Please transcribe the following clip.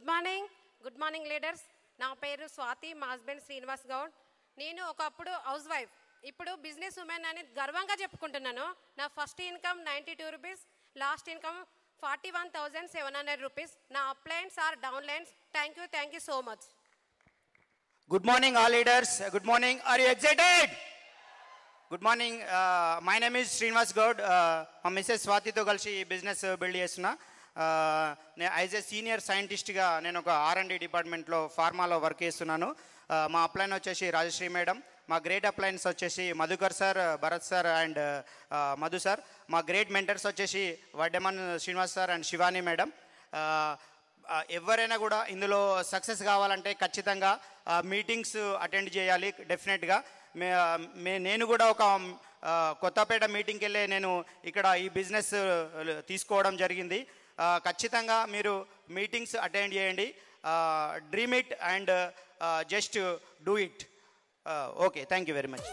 Good morning leaders. నా పేరు స్వాతి, మా హస్బెండ్ శ్రీనివాస్ గౌడ్. నేను ఒకప్పుడు హౌస్ వైఫ్, ఇప్పుడు బిజినెస్ ఉమెన్ అని గర్వంగా చెప్పుకుంటున్నాను. నా first income 92 rupees, last income 41,700 rupees. నా uplines are down lines. Thank you so much. Good morning, all leaders. Good morning. Are you excited? Good morning. My name is Srinivas Gaud. మా missus స్వాతితో కలిసి ఈ business build చేస్తున్నా. As a senior సైంటిస్ట్గా నేను ఒక R&D డిపార్ట్మెంట్లో ఫార్మాలో work చేస్తున్నాను. మా upline వచ్చేసి రాజశ్రీ మేడం. మా గ్రేట్ అప్లైన్స్ వచ్చేసి Madhukar sir, Bharat sir and Madhu sir. మా గ్రేట్ మెంటర్స్ వచ్చేసి Vaddeman Srinivas sir and Shivani madam. ఎవరైనా కూడా ఇందులో సక్సెస్ కావాలంటే ఖచ్చితంగా మీటింగ్స్ అటెండ్ చేయాలి డెఫినెట్గా. నేను కూడా ఒక కొత్తపేట మీటింగ్కి వెళ్ళే నేను ఇక్కడ ఈ బిజినెస్ తీసుకోవడం జరిగింది. ఖచ్చితంగా మీరు మీటింగ్స్ అటెండ్ చేయండి. Dream it and just do it. Okay, thank you very much.